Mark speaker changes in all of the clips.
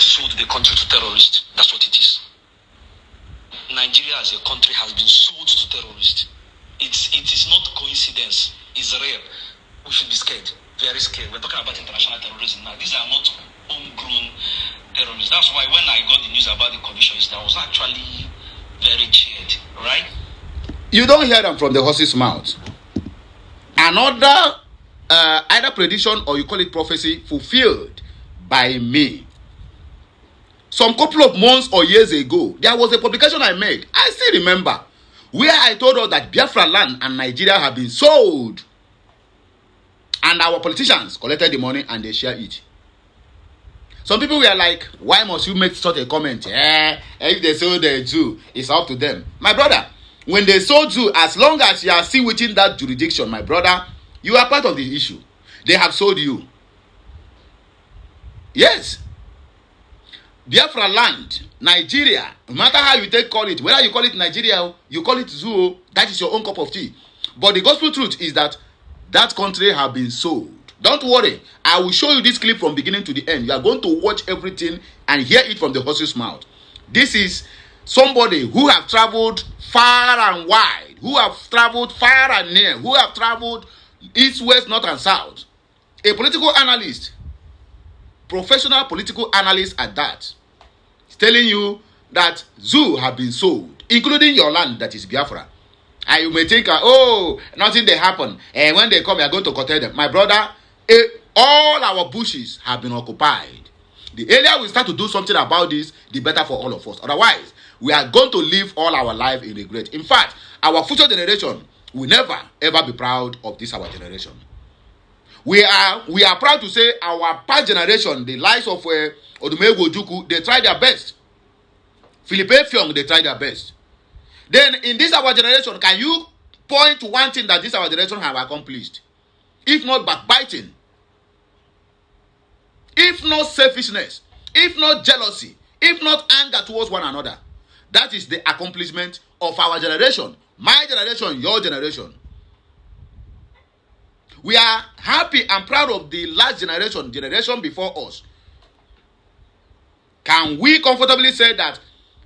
Speaker 1: has sold the country to terrorists. That's what it is. Nigeria as a country has been sold to terrorists. It is not coincidence. It's real. We should be scared. Very scared. We're talking about international terrorism now. These are not homegrown terrorists. That's why when I got the news about the commission, I was actually very cheered. Right?
Speaker 2: You don't hear them from the horse's mouth. Another either prediction or you call it prophecy fulfilled by me. Some couple of months or years ago, there was a publication I made. I still remember where I told us that Biafraland and Nigeria have been sold. And our politicians collected the money and they share it. Some people were like, why must you make such a comment? If they sold the Jew, it's up to them. My brother, when they sold you, as long as you are still within that jurisdiction, my brother, you are part of the issue. They have sold you. Yes. Biafraland, Nigeria, no matter how you call it, whether you call it Nigeria, you call it Zoo, that is your own cup of tea. But the gospel truth is that that country have been sold. Don't worry. I will show you this clip from beginning to the end. You are going to watch everything and hear it from the horse's mouth. This is somebody who have traveled far and wide, who have traveled far and near, who have traveled east, west, north, and south. A political analyst, professional political analyst at that, is telling you that zoo have been sold, including your land, that is Biafra. And you may think, oh, nothing they happen. And when they come, you are going to curtail them. My brother, all our bushes have been occupied. The earlier we start to do something about this, the better for all of us. Otherwise, we are going to live all our life in regret. In fact, our future generation will never, ever be proud of this, our generation. We are proud to say our past generation, the likes of Odumegwu Ojukwu, they tried their best. Philippe Fiong, they tried their best. Then in this our generation, can you point to one thing that this our generation have accomplished? If not backbiting, if not selfishness, if not jealousy, if not anger towards one another. That is the accomplishment of our generation. My generation, your generation. We are happy and proud of the last generation before us. Can we comfortably say that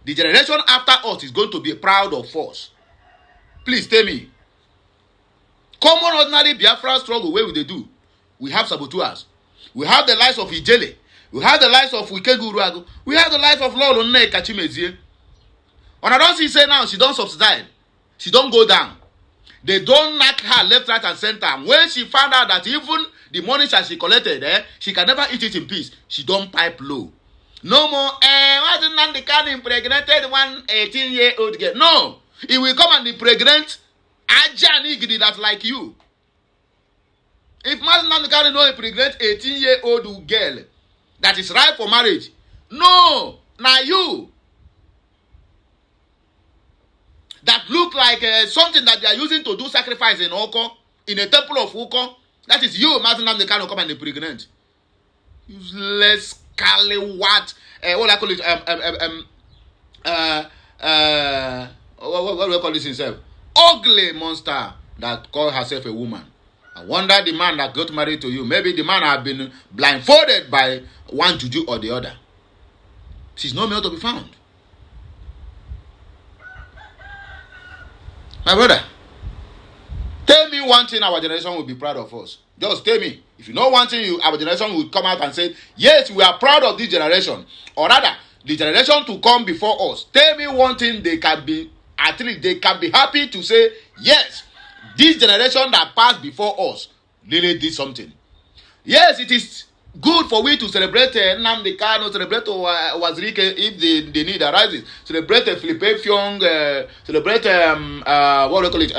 Speaker 2: the generation after us is going to be proud of us? Please tell me. Common ordinary Biafra struggle, where will they do? We have saboteurs. We have the lives of Ijele. We have the lives of Wikeguruagu. We have the life of Lolo Nne Kachimezie. And I don't see say now she don't subsidize. She don't go down. They don't knock her left, right, and center. When she found out that even the money that she collected, she can never eat it in peace, she don't pipe low. No more, wasn't Nnamdi Kanu impregnated one 18-year-old girl? No. He will come and impregnate Ajanigidi that's like you. If Nnamdi Kanu no impregnate 18-year-old girl that is ripe for marriage, no, now you. That look like something that they are using to do sacrifice in Oko, in a temple of Oko. That is you, Nnamdi Kanu, come and impregnate. Useless Kaliwat, what I call it, what do we call this himself? Ugly monster that called herself a woman. I wonder the man that got married to you, maybe the man had been blindfolded by one juju or the other. She's nowhere to be found. My brother, tell me one thing our generation will be proud of us. Just tell me. If you know one thing, our generation will come out and say, yes, we are proud of this generation. Or rather, the generation to come before us. Tell me one thing they can be, at least they can be happy to say, yes, this generation that passed before us really did something. Yes, it is good for we to celebrate Nnamdi Kanu, celebrate Wazirike if the need arises, celebrate Philippe Fiong, celebrate what do you call it,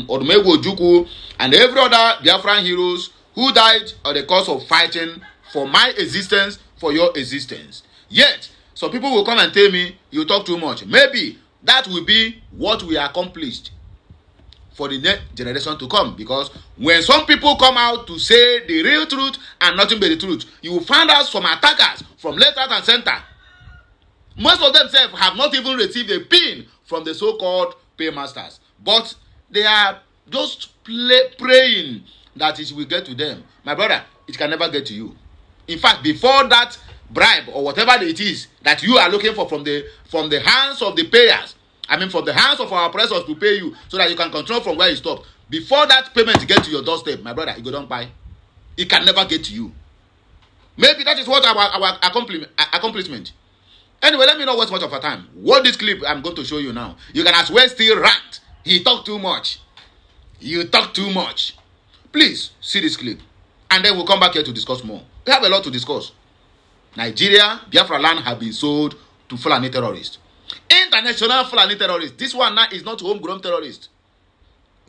Speaker 2: Odumegwu Ojukwu, and every other Biafran heroes who died on the cause of fighting for my existence, for your existence. Yet, some people will come and tell me, you talk too much. Maybe that will be what we accomplished for the next generation to come. Because when some people come out to say the real truth and nothing but the truth, you will find out some attackers from left, right, and center. Most of themselves have not even received a pin from the so-called paymasters. But they are just praying that it will get to them. My brother, it can never get to you. In fact, before that bribe or whatever it is that you are looking for from the hands of the payers, I mean from the hands of our oppressors to pay you so that you can control from where you stop. Before that payment get to your doorstep, my brother, you go don't buy. It can never get to you. Maybe that is what our accomplishment. Anyway, let me not waste much of our time. What this clip I'm going to show you now. You can as well still rant. He talk too much. You talk too much. Please see this clip. And then we'll come back here to discuss more. We have a lot to discuss. Nigeria, Biafraland have been sold to Fulani terrorists. International Fulani terrorists. This one now is not homegrown terrorist.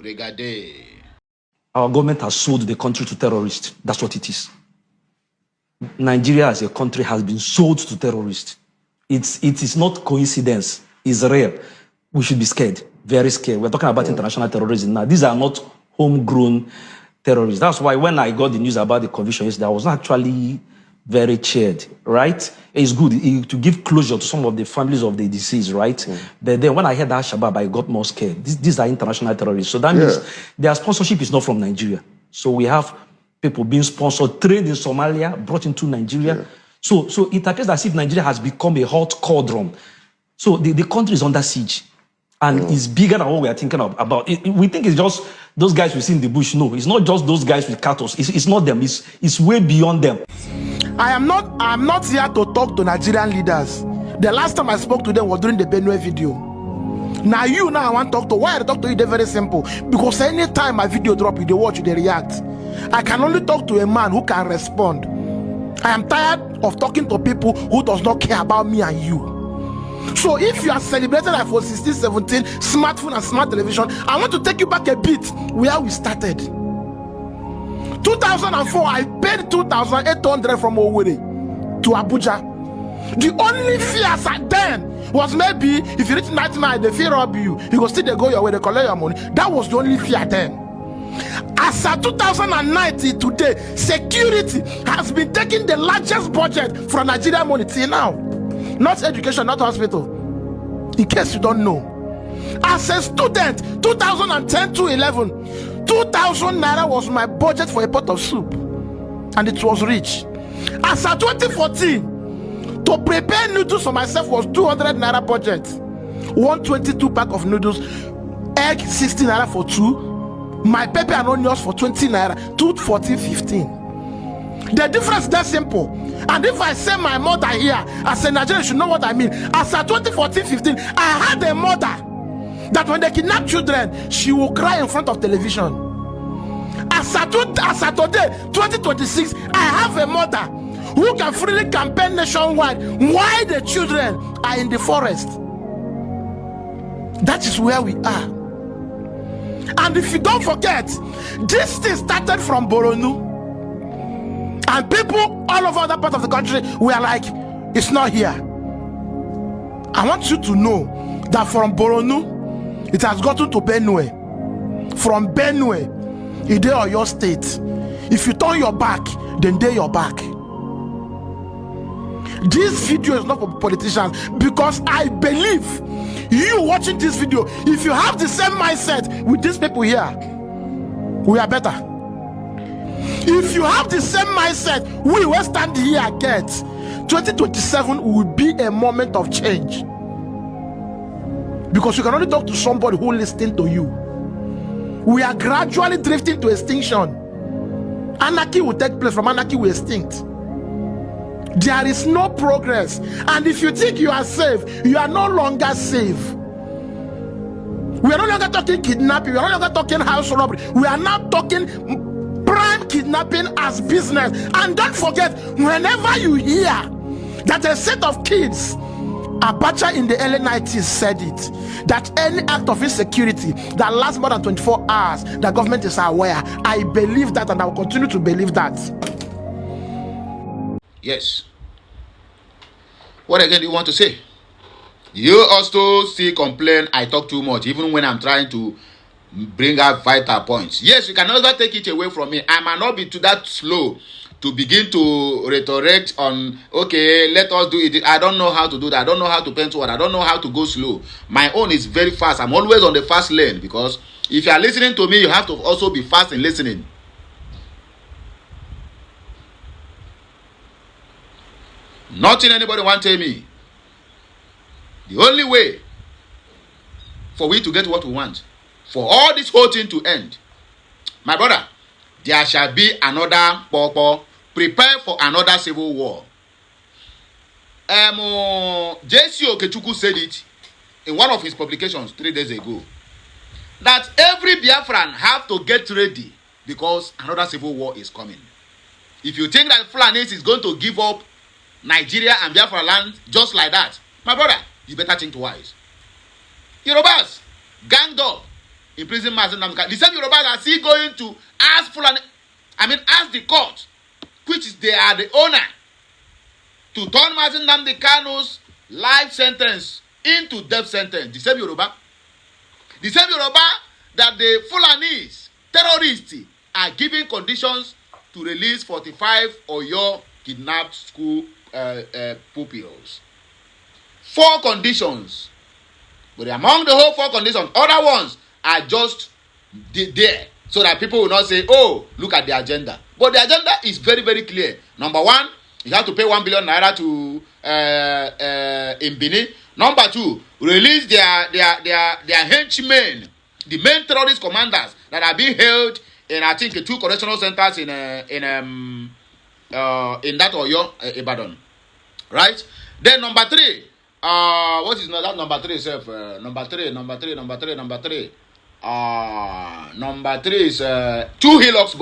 Speaker 2: Regardez.
Speaker 3: Our government has sold the country to terrorists. That's what it is. Nigeria as a country has been sold to terrorists. It is not coincidence. It's real. We should be scared. Very scared. We're talking about international terrorism now. These are not homegrown terrorists. That's why when I got the news about the conviction yesterday, I was not actually very cheered, right? It's good to give closure to some of the families of the deceased, right? But then when I heard that Shabab, I got more scared. These are international terrorists. So that means their sponsorship is not from Nigeria. So we have people being sponsored, trained in Somalia, brought into Nigeria. So it appears as if Nigeria has become a hot cauldron. So the country is under siege. And it's bigger than what we are thinking about. We think it's just those guys we see in the bush. No, it's not just those guys with cattle. It's not them. It's way beyond them.
Speaker 4: I'm not here to talk to Nigerian leaders. The last time I spoke to them was during the Benue video. Now I want to talk to. Why I talk to you? They're very simple. Because anytime my video drop, they watch, they react. I can only talk to a man who can respond. I am tired of talking to people who does not care about me and you. So if you are celebrating iPhone 16, 17, smartphone and smart television, I want to take you back a bit where we started. 2004, I paid 2,800 from Owerri to Abuja. The only fear then was maybe if you reach 99, they fear rob you. You go still they go your way, they collect your money. That was the only fear then. As of 2019 today, security has been taking the largest budget from Nigeria money till now. Not education, not hospital. In case you don't know. As a student, 2010 to 11, 2,000 naira was my budget for a pot of soup. And it was rich. As of 2014, to prepare noodles for myself was 200 naira budget. 122 pack of noodles, egg 60 naira for 2, my pepper and onions for 20 naira, 214, 15. The difference is that simple. And if I say my mother here, as a Nigerian, you should know what I mean. As at 2014-15, I had a mother that when they kidnap children, she will cry in front of television. As at today, 2026, I have a mother who can freely campaign nationwide while the children are in the forest. That is where we are. And if you don't forget, this thing started from Boronu. And people all over that part of the country were like, it's not here. I want you to know that from Boronu, it has gotten to Benue. From Benue, it is your state. If you turn your back, then they your back. This video is not for politicians, because I believe you watching this video, if you have the same mindset with these people here, we are better. If you have the same mindset we will stand here get, 2027 will be a moment of change. Because you can only talk to somebody who listens to you. We are gradually drifting to extinction. Anarchy will take place, from anarchy will extinct. There is no progress. And if you think you are safe, you are no longer safe. We are no longer talking kidnapping, we are no longer talking house robbery. We are now talking prime kidnapping as business. And don't forget, whenever you hear that a set of kids, Abacha in the early 90s said it, that any act of insecurity that lasts more than 24 hours, the government is aware. I believe that, and I will continue to believe that.
Speaker 2: Yes. What again do you want to say? You also still complain I talk too much, even when I'm trying to bring out vital points. Yes, you can never take it away from me. I might not be too that slow to begin to reiterate on, okay, let us do it. I don't know how to do that. I don't know how to pencil. I don't know how to go slow. My own is very fast. I'm always on the fast lane, because if you are listening to me, you have to also be fast in listening. Nothing anybody want to tell me. The only way for we to get what we want, for all this whole thing to end, my brother, there shall be another pawpaw. Prepare for another civil war. J.C. Okechukwu said it in one of his publications 3 days ago, that every Biafran have to get ready because another civil war is coming. If you think that Fulanis is going to give up Nigeria and Biafraland just like that, my brother, you better think twice. Yorubas ganged up in prison. The same Yorubas are still going to ask Fulani, ask the court, which is they are the owner, to turn Mazi Nnamdi Kanu's life sentence into death sentence. The same Yoruba that the Fulanis, terrorists, are giving conditions to release 45 Oyo kidnapped school pupils. 4 conditions. But among the whole 4 conditions, other ones are just there so that people will not say, oh, look at the agenda. But the agenda is very, very clear. Number 1, you have to pay 1 billion naira to Mbini. Number 2, release their henchmen, the main terrorist commanders that are being held in, I think, 2 correctional centers in that Oyo, Ibadan. Right? Then number 3, what is that number 3 itself? Number 3 is 2 Hilux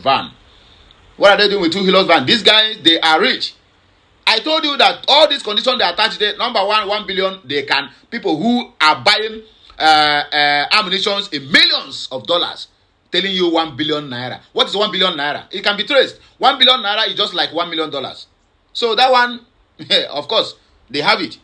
Speaker 2: van. What are they doing with 2 Hilux van? These guys, they are rich. I told you that all these conditions they attach there. Number 1 billion, they can, people who are buying ammunitions in millions of dollars, telling you 1 billion naira. What is 1 billion naira? It can be traced. 1 billion naira is just like $1 million. So that one, of course, they have it.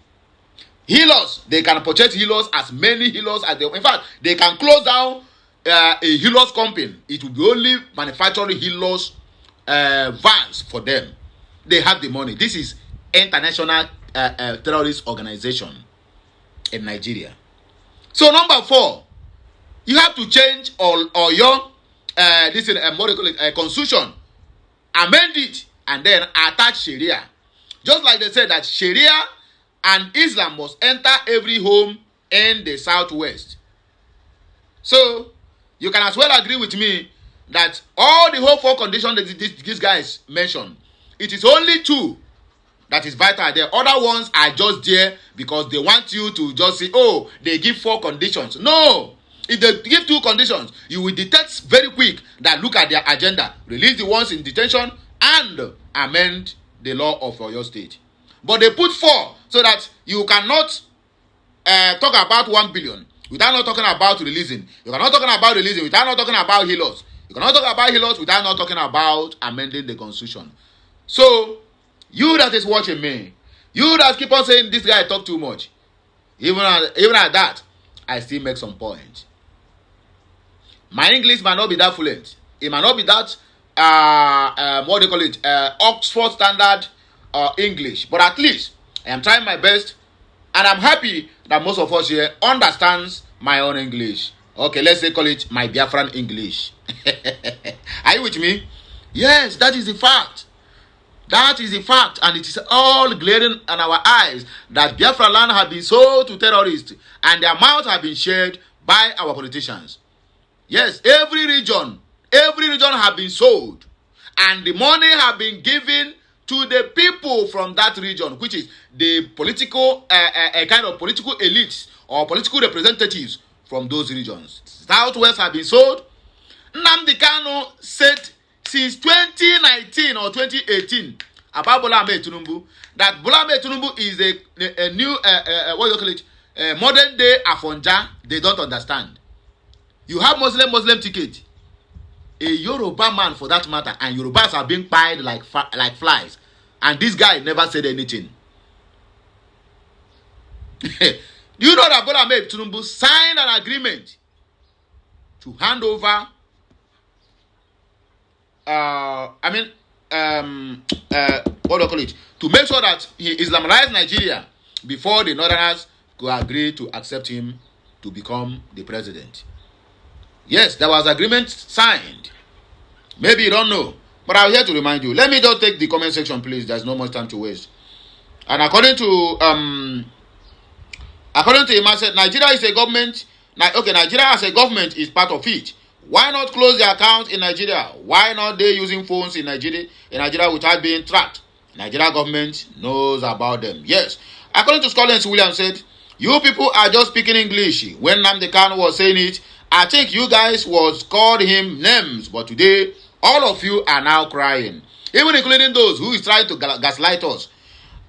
Speaker 2: Healers, they can purchase healers, as many healers as they. In fact, they can close down a healers company. It will be only manufacturing healers vans for them. They have the money. This is international terrorist organization in Nigeria. So number 4, you have to change all your this is what they call it, constitution, amend it, and then attach Sharia. Just like they said that Sharia and Islam must enter every home in the southwest. So you can as well agree with me that all the whole 4 conditions that these guys mentioned, it is only 2 that is vital. The other ones are just there because they want you to just say, oh, they give 4 conditions. No. If they give 2 conditions, you will detect very quick that look at their agenda. Release the ones in detention and amend the law of your state. But they put 4 so that you cannot talk about 1 billion without not talking about releasing. You cannot talk about releasing without not talking about healers. You cannot talk about healers without not talking about amending the constitution. So, you that is watching me, you that keep on saying this guy talk too much, even at that, I still make some point. My English might not be that fluent. It might not be that what do you call it, Oxford standard English, but at least I am trying my best, and I'm happy that most of us here understands my own English. Okay, let's say call it my Biafran English. Are you with me? Yes, that is the fact. That is the fact, and it is all glaring in our eyes that Biafraland have been sold to terrorists, and their mouths have been shared by our politicians. Yes, every region have been sold, and the money have been given to the people from that region, which is the political, kind of political elites or political representatives from those regions. Southwest have been sold. Nnamdi Kanu said since 2019 or 2018 about Bola Ahmed Tinubu that Bola Ahmed Tinubu is a new, what do you call it, modern day Afonja. They don't understand. You have Muslim ticket. A Yoruba man for that matter, and Yorubas are being pied like flies. And this guy never said anything. Do you know that Bola Ahmed Tinubu signed an agreement to hand over what do I call it? To make sure that he Islamized Nigeria before the Northerners could agree to accept him to become the president. Yes, there was agreement signed. Maybe you don't know But I'm here to remind you. Let me just take the comment section, please. There's no much time to waste. And according to Emma said, Nigeria is a government. Nigeria as a government is part of it. Why not close the account in Nigeria? Why not they using phones in Nigeria without being tracked? Nigeria government knows about them. Yes. According to Scotland's William said, you people are just speaking English. When Nnamdi Kanu was saying it, I think you guys was called him names, but today all of you are now crying, even including those who is trying to gaslight us.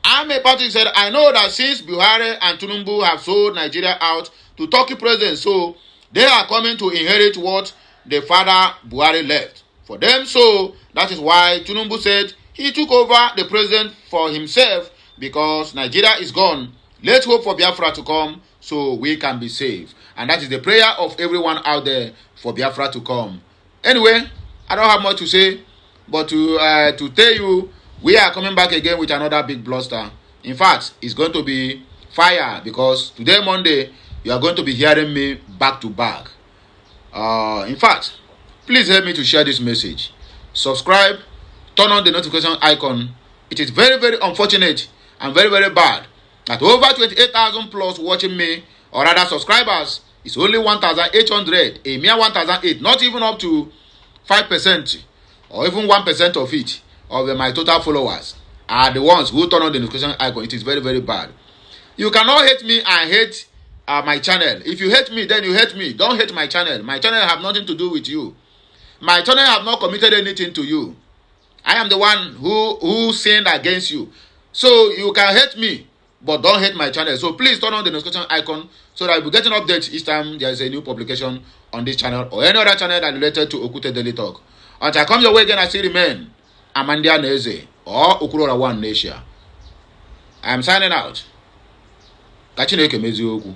Speaker 2: Ame Patrick said, I know that since Buhari and Tinubu have sold Nigeria out to Turkey president, so they are coming to inherit what the father Buhari left for them. So that is why Tinubu said he took over the president for himself, because Nigeria is gone. Let's hope for Biafra to come so we can be saved. And that is the prayer of everyone out there, for Biafra to come. Anyway, I don't have much to say, but to tell you, we are coming back again with another big bluster. In fact, it's going to be fire, because today, Monday, you are going to be hearing me back to back. In fact, please help me to share this message. Subscribe, turn on the notification icon. It is very, very unfortunate and very, very bad that over 28,000 plus watching me, or rather subscribers, is only 1,800, a mere 1,008, not even up to 5% or even 1% of it, of my total followers, are the ones who turn on the notification icon. It is very, very bad. You cannot hate me and hate my channel. If you hate me, then you hate me. Don't hate my channel. My channel have nothing to do with you. My channel have not committed anything to you. I am the one who sinned against you. So you can hate me, but don't hate my channel. So please turn on the notification icon so that you'll be getting updates each time there is a new publication on this channel or any other channel that related to Okute Daily Talk. Until I come your way again, I still remain Amandia Neze or Okurora One Nation. I am signing out. Kachineke Mezioku.